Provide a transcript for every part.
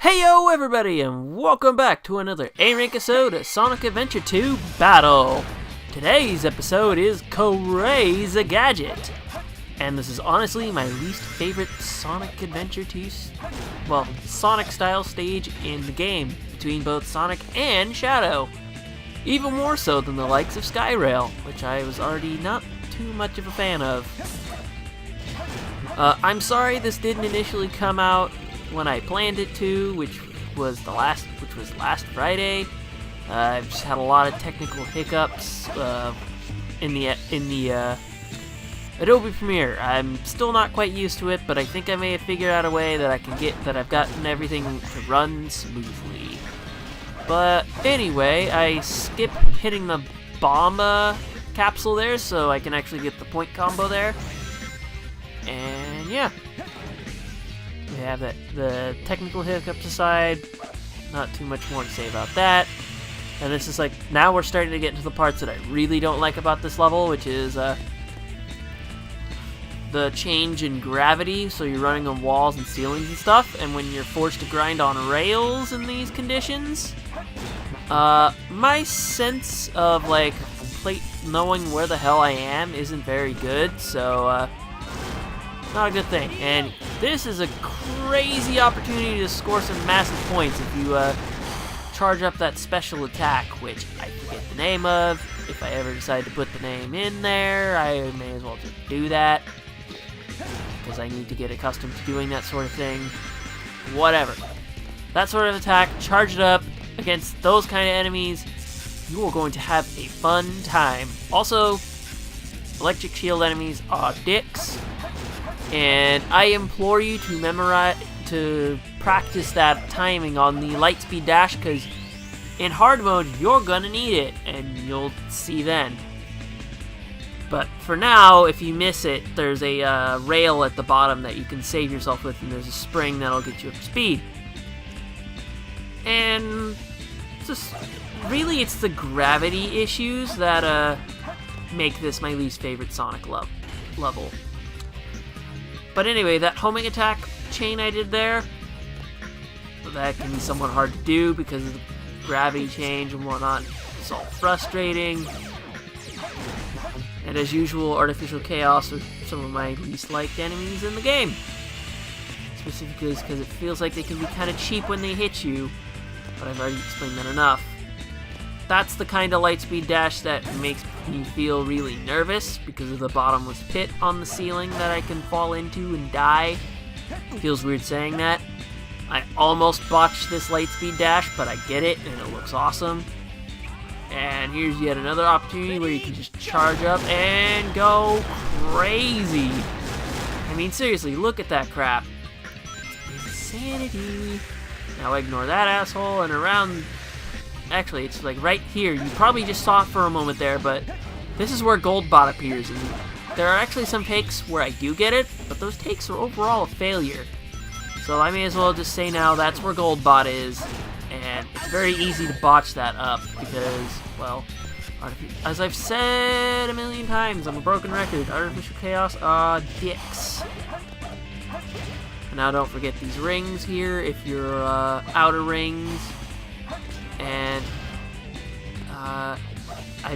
Heyo everybody, and welcome back to another A-Rank episode of Sonic Adventure 2 Battle. Today's episode is Crazy Gadget. And this is honestly my least favorite Sonic Adventure 2, Sonic style stage in the game, between both Sonic and Shadow. Even more so than the likes of Skyrail, which I was already not too much of a fan of. I'm sorry this didn't initially come out when I planned it to, which was last Friday. I've just had a lot of technical hiccups in the Adobe Premiere. I'm still not quite used to it, but I think I may have figured out a way that I've gotten everything to run smoothly. But anyway, I skipped hitting the bomb capsule there, so I can actually get the point combo there. And yeah. We have the technical hiccups aside, not too much more to say about that. And this is like, now we're starting to get into the parts that I really don't like about this level, which is the change in gravity. So you're running on walls and ceilings and stuff, and when you're forced to grind on rails in these conditions, my sense of like knowing where the hell I am isn't very good, so not a good thing. And this is a crazy opportunity to score some massive points if you charge up that special attack, which I forget the name of. If I ever decide to put the name in there, I may as well just do that, because I need to get accustomed to doing that sort of thing. Whatever. That sort of attack, charge it up against those kind of enemies, you are going to have a fun time. Also, electric shield enemies are dicks. And I implore you to practice that timing on the Lightspeed Dash, because in hard mode, you're gonna need it, and you'll see then. But for now, if you miss it, there's a rail at the bottom that you can save yourself with, and there's a spring that'll get you up to speed. And just really, it's the gravity issues that make this my least favorite Sonic level. But anyway, that homing attack chain I did there, that can be somewhat hard to do because of the gravity change and whatnot. It's all frustrating. And as usual, Artificial Chaos are some of my least liked enemies in the game. Specifically because it feels like they can be kind of cheap when they hit you, but I've already explained that enough. That's the kind of Lightspeed Dash that makes me feel really nervous because of the bottomless pit on the ceiling that I can fall into and die. Feels weird saying that. I almost botched this Lightspeed Dash, but I get it, and it looks awesome. And here's yet another opportunity where you can just charge up and go crazy. I mean, seriously, look at that crap. It's insanity. Now ignore that asshole, and around... Actually, it's like right here. You probably just saw it for a moment there, but this is where Goldbot appears. And there are actually some takes where I do get it, but those takes are overall a failure. So I may as well just say now that's where Goldbot is, and it's very easy to botch that up because, well, as I've said a million times, I'm a broken record. Artificial Chaos are dicks. And now don't forget these rings here if you're outer rings. And I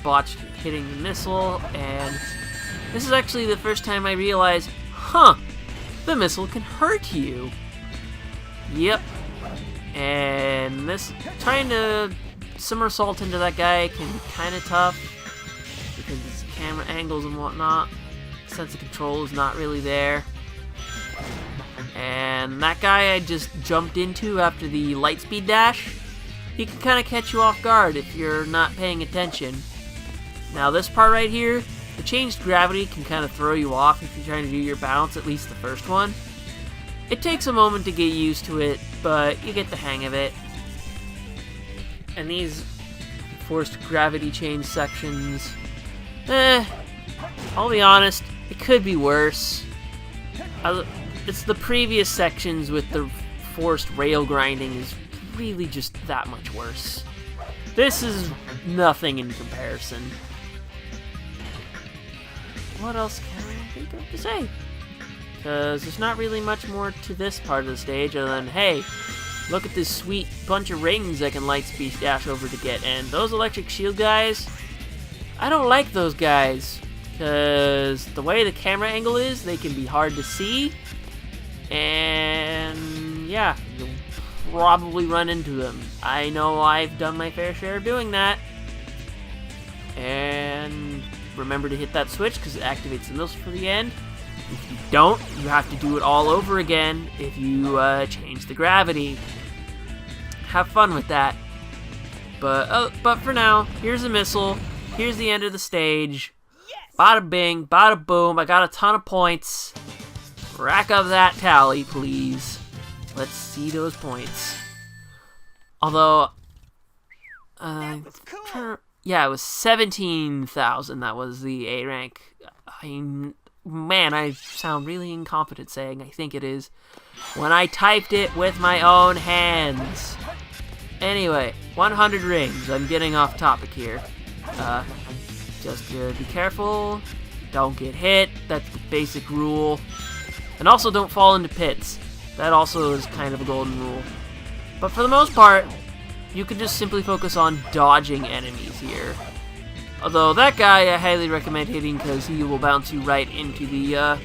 botched hitting the missile, and this is actually the first time I realized, the missile can hurt you. Yep. And this, trying to somersault into that guy can be kind of tough, because it's camera angles and whatnot. Sense of control is not really there. And that guy I just jumped into after the Lightspeed Dash, he can kind of catch you off guard if you're not paying attention. Now this part right here, the changed gravity can kind of throw you off if you're trying to do your bounce, at least the first one. It takes a moment to get used to it, but you get the hang of it. And these forced gravity change sections, I'll be honest, it could be worse. It's the previous sections with the forced rail grinding is really just that much worse. This is nothing in comparison. What else can I think of to say? Because there's not really much more to this part of the stage other than, hey, Look at this sweet bunch of rings I can light speed dash over to get. And those electric shield guys, I don't like those guys. Because the way the camera angle is, they can be hard to see. And yeah, you'll probably run into them. I know I've done my fair share of doing that. And remember to hit that switch because it activates the missiles for the end. If you don't, you have to do it all over again if you change the gravity. Have fun with that. But for now, here's a missile. Here's the end of the stage. Bada bing, bada boom. I got a ton of points. Rack up that tally, please. Let's see those points. Although, yeah, it was 17,000. That was the A rank. Man, I sound really incompetent saying I think it is when I typed it with my own hands. Anyway, 100 rings. I'm getting off topic here. Just be careful. Don't get hit. That's the basic rule. And also don't fall into pits. That also is kind of a golden rule. But for the most part, you can just simply focus on dodging enemies here. Although that guy I highly recommend hitting because he will bounce you right into the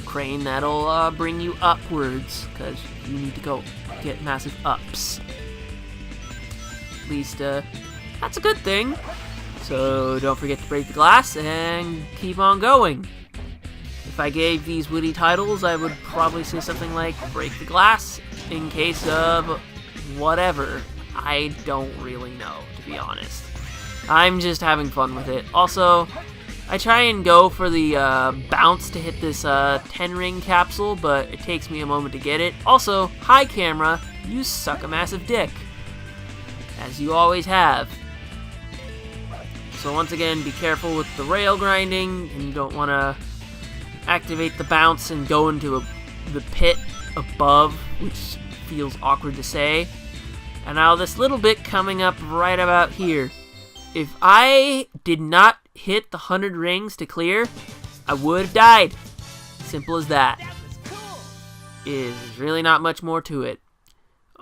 crane that'll bring you upwards because you need to go get massive ups. At least that's a good thing. So don't forget to break the glass and keep on going. If I gave these witty titles, I would probably say something like break the glass in case of whatever. I don't really know, to be honest. I'm just having fun with it. Also, I try and go for the bounce to hit this 10-ring capsule, but it takes me a moment to get it. Also, hi camera, you suck a massive dick. As you always have. So once again, be careful with the rail grinding, and you don't want to activate the bounce and go into the pit above, which feels awkward to say. And now this little bit coming up right about here. If I did not hit the 100 rings to clear, I would have died. Simple as that. Is really not much more to it.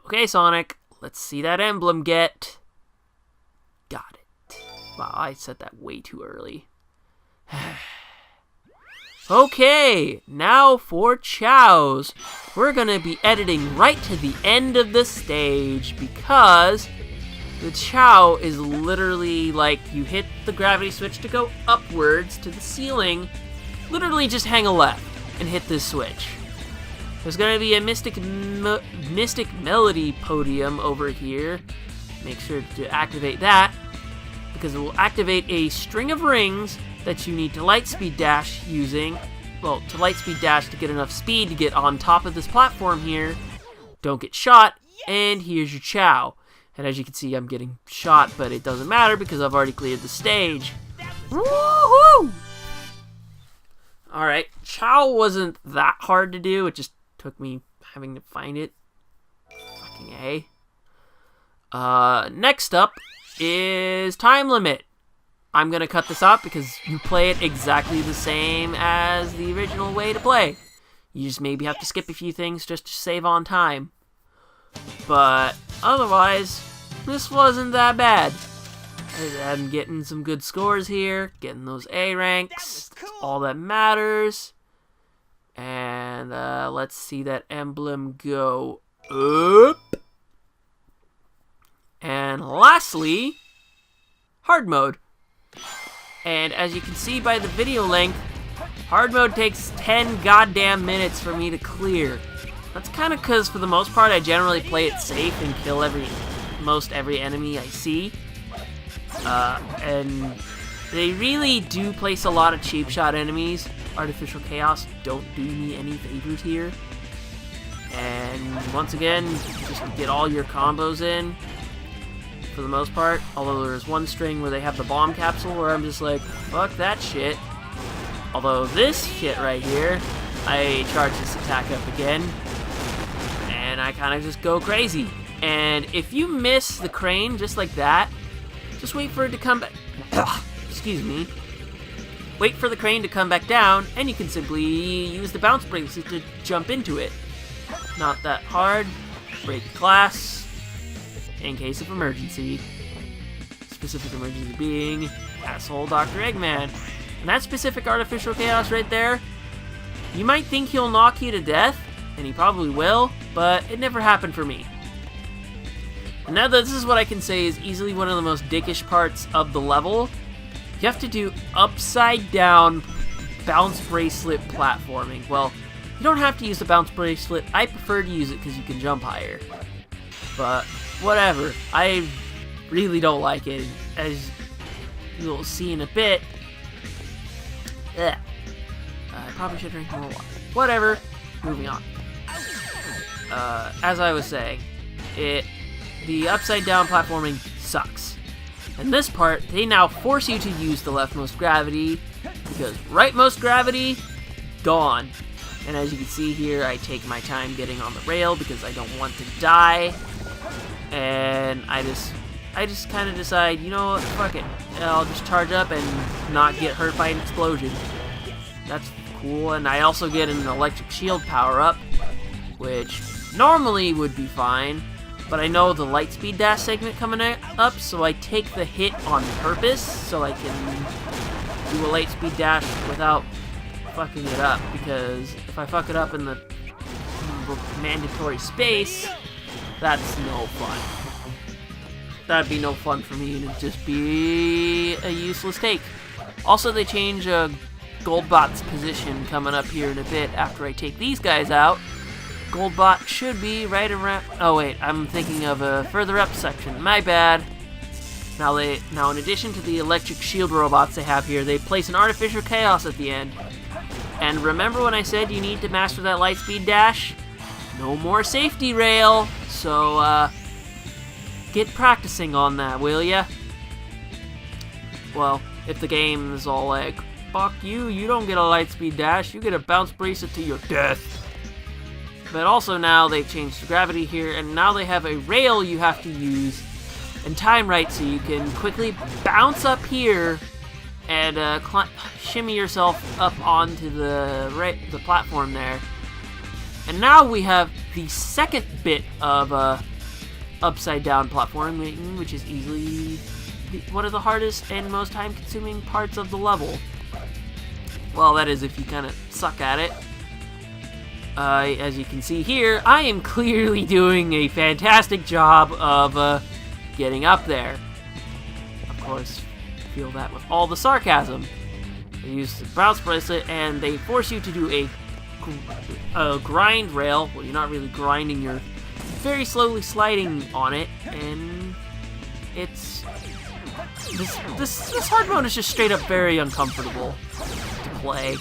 Okay, Sonic, let's see that emblem get. Got it. Wow, I said that way too early. Okay, now for chows. We're gonna be editing right to the end of the stage because the chow is literally like you hit the gravity switch to go upwards to the ceiling. Literally just hang a left and hit this switch. There's going to be a Mystic Melody podium over here. Make sure to activate that because it will activate a string of rings that you need to lightspeed dash using. Well, to lightspeed dash to get enough speed to get on top of this platform here. Don't get shot, and here's your chow. And as you can see, I'm getting shot, but it doesn't matter because I've already cleared the stage. Woohoo! Alright, chow wasn't that hard to do. It just took me having to find it. Fucking A. Next up is time limit. I'm going to cut this out because you play it exactly the same as the original way to play. You just maybe have to skip a few things just to save on time. But otherwise, this wasn't that bad. I'm getting some good scores here, getting those A ranks, that's all that matters. And let's see that emblem go up. And lastly, hard mode. And as you can see by the video length, hard mode takes 10 goddamn minutes for me to clear. That's kind of because for the most part I generally play it safe and kill most every enemy I see. And they really do place a lot of cheap shot enemies. Artificial Chaos don't do me any favors here. And once again, just get all your combos in for the most part. Although there's one string where they have the bomb capsule where I'm just like, fuck that shit. Although this shit right here, I charge this attack up again. And I kind of just go crazy. And if you miss the crane just like that, just wait for it to come back. Excuse me. Wait for the crane to come back down, and you can simply use the bounce bracelet to jump into it. Not that hard. break glass in case of emergency. Specific emergency being asshole Dr. Eggman. And that specific artificial chaos right there, you might think he'll knock you to death, and he probably will, but it never happened for me. And now this is what I can say is easily one of the most dickish parts of the level. You have to do upside down bounce bracelet platforming. Well, you don't have to use the bounce bracelet. I prefer to use it because you can jump higher. But whatever. I really don't like it. As you'll see in a bit. I probably should drink more water. Whatever. Moving on. As I was saying, the upside down platforming sucks. In this part, they now force you to use the leftmost gravity, because rightmost gravity, gone. And as you can see here, I take my time getting on the rail because I don't want to die. And I just kind of decide, you know what, fuck it. I'll just charge up and not get hurt by an explosion. That's cool. And I also get an electric shield power-up, which normally would be fine. But I know the light speed dash segment coming up, so I take the hit on purpose so I can do a light speed dash without fucking it up. Because if I fuck it up in the mandatory space, that's no fun. That'd be no fun for me, and it'd just be a useless take. Also, they change Goldbot's position coming up here in a bit after I take these guys out. Goldbot should be right around... Oh wait, I'm thinking of a further up section. My bad. Now in addition to the electric shield robots they have here, they place an artificial chaos at the end. And remember when I said you need to master that light speed dash? No more safety rail. So get practicing on that, will ya? Well, if the game is all like, fuck you, you don't get a light speed dash, you get a bounce bracelet to your death. But also now they've changed the gravity here, and now they have a rail you have to use and time right so you can quickly bounce up here and shimmy yourself up onto the platform there. And now we have the second bit of upside down platforming, which is easily one of the hardest and most time-consuming parts of the level. Well, that is if you kind of suck at it. As you can see here, I am clearly doing a fantastic job of getting up there. Of course, feel that with all the sarcasm. They use the bounce bracelet, and they force you to do a grind rail. Well, you're not really grinding, you're very slowly sliding on it, and it's... This hard mode is just straight up very uncomfortable to play.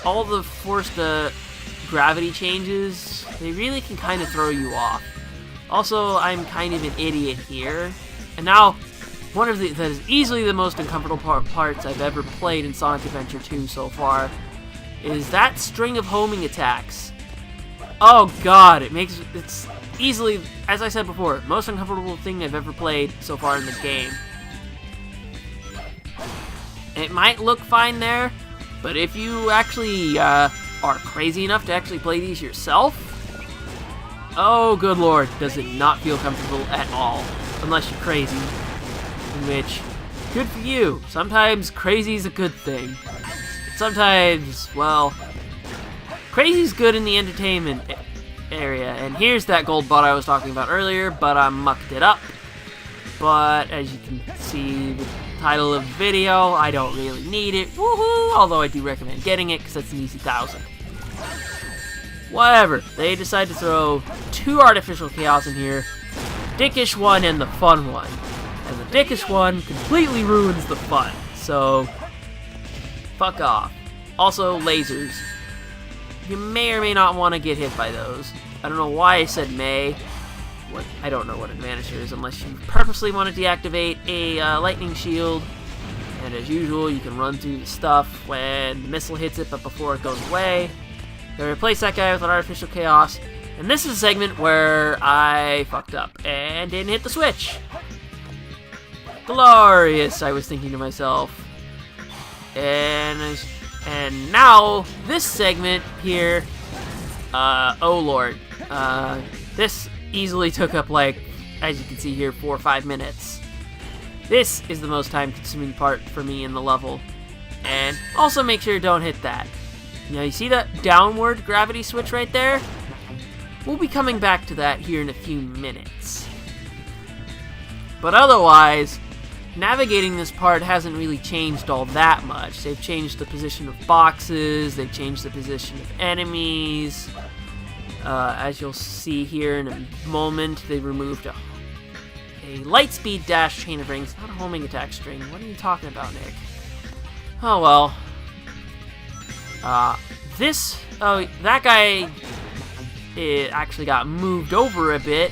All the forced gravity changes, they really can kind of throw you off. Also, I'm kind of an idiot here. And now, that is easily the most uncomfortable parts I've ever played in Sonic Adventure 2 so far, is that string of homing attacks. Oh god, it's easily, as I said before, most uncomfortable thing I've ever played so far in the game. It might look fine there, but if you actually are crazy enough to actually play these yourself, oh good lord, does it not feel comfortable at all, unless you're crazy, in which, good for you. Sometimes crazy is a good thing. Sometimes, well, crazy's good in the entertainment area, and here's that gold bot I was talking about earlier, but I mucked it up. But as you can see, the title of the video, I don't really need it, woohoo, although I do recommend getting it, because that's an easy 1,000. Whatever, they decide to throw 2 artificial chaos in here, dickish one and the fun one. And the dickish one completely ruins the fun, so fuck off. Also, lasers. You may or may not want to get hit by those. I don't know why I said may. I don't know what advantage there is unless you purposely want to deactivate a lightning shield. And as usual, you can run through the stuff when the missile hits it, but before it goes away. They replace that guy with an artificial chaos. And this is a segment where I fucked up and didn't hit the switch. Glorious, I was thinking to myself. And now, this segment here, oh lord. This easily took up, like, as you can see here, 4 or 5 minutes. This is the most time-consuming part for me in the level. And also make sure you don't hit that. Now, you see that downward gravity switch right there? We'll be coming back to that here in a few minutes. But otherwise, navigating this part hasn't really changed all that much. They've changed the position of boxes, they've changed the position of enemies. As you'll see here in a moment, they removed a light speed dash chain of rings, not a homing attack string. What are you talking about, Nick? Oh well. That guy, it actually got moved over a bit,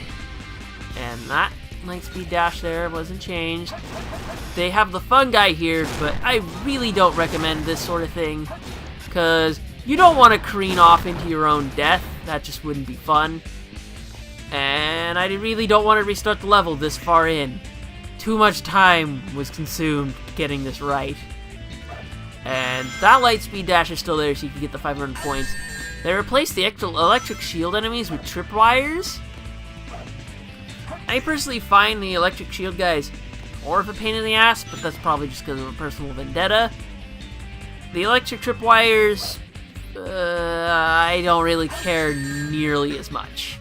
and that light speed dash there wasn't changed. They have the fun guy here, but I really don't recommend this sort of thing, because you don't want to careen off into your own death. That just wouldn't be fun. And I really don't want to restart the level this far in. Too much time was consumed getting this right. And that light speed dash is still there, so you can get the 500 points. They replaced the electric shield enemies with tripwires. I personally find the electric shield guys more of a pain in the ass, but that's probably just because of a personal vendetta. The electric tripwires, I don't really care nearly as much.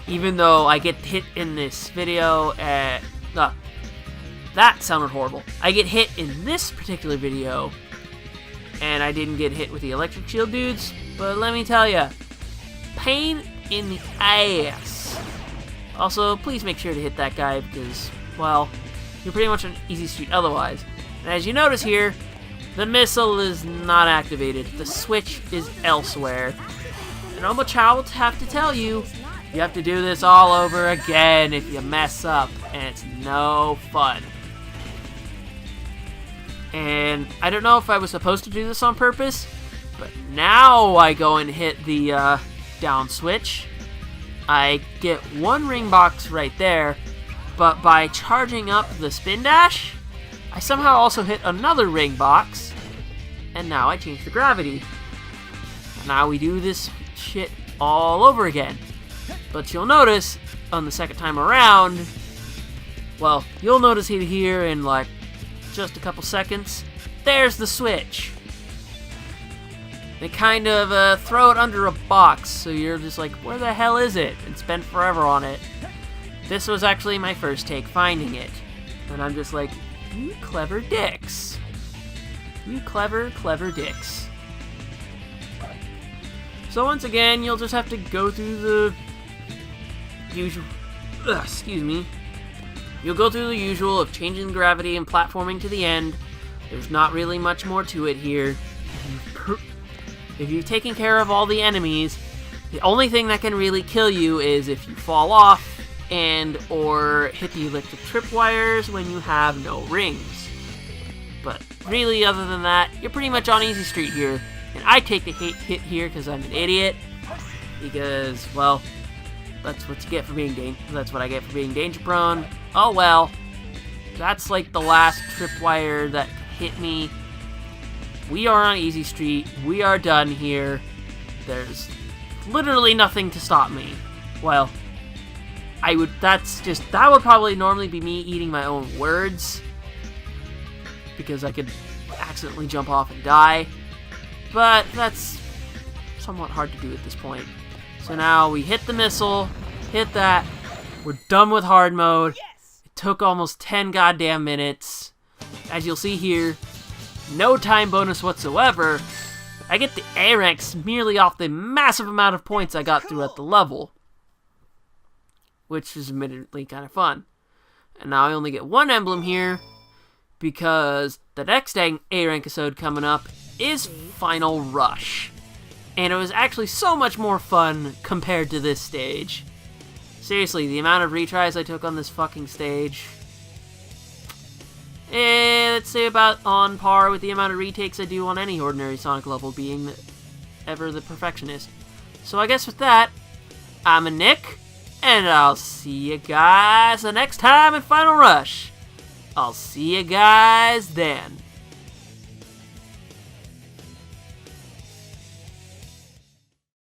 Even though I get hit in this video that sounded horrible. I get hit in this particular video, and I didn't get hit with the electric shield dudes, but let me tell ya, pain in the ass. Also, please make sure to hit that guy because, well, you're pretty much on easy street otherwise. And as you notice here, the missile is not activated. The switch is elsewhere. And Omocha will have to tell you, you have to do this all over again if you mess up, and it's no fun. And I don't know if I was supposed to do this on purpose, but now I go and hit the down switch. I get one ring box right there, but by charging up the spin dash, I somehow also hit another ring box, and now I change the gravity. Now we do this shit all over again. But you'll notice on the second time around, well, you'll notice it here in like just a couple seconds. There's the switch. They kind of throw it under a box, so you're just like, where the hell is it? And spend forever on it. This was actually my first take finding it. And I'm just like, you clever dicks. You clever, clever dicks. So once again, you'll just have to go through the usual... excuse me. You'll go through the usual of changing gravity and platforming to the end. There's not really much more to it here. If you've taken care of all the enemies, the only thing that can really kill you is if you fall off and or hit the electric tripwires when you have no rings. But really, other than that, you're pretty much on easy street here. And I take the hit here because I'm an idiot. Because, well, that's what you get for being that's what I get for being danger prone. Oh well. That's like the last tripwire that hit me. We are on easy street. We are done here. There's literally nothing to stop me. Well, that would probably normally be me eating my own words, because I could accidentally jump off and die. But that's somewhat hard to do at this point. So now we hit the missile, hit that, we're done with hard mode. It took almost 10 goddamn minutes. As you'll see here, no time bonus whatsoever. I get the A ranks merely off the massive amount of points I got throughout the level, which is admittedly kind of fun. And now I only get one emblem here, because the next A rank episode coming up is Final Rush. And it was actually so much more fun compared to this stage. Seriously, the amount of retries I took on this fucking stage, let's say about on par with the amount of retakes I do on any ordinary Sonic level, being ever the perfectionist. So I guess with that, I'm a Nick, and I'll see you guys the next time in Final Rush. I'll see you guys then.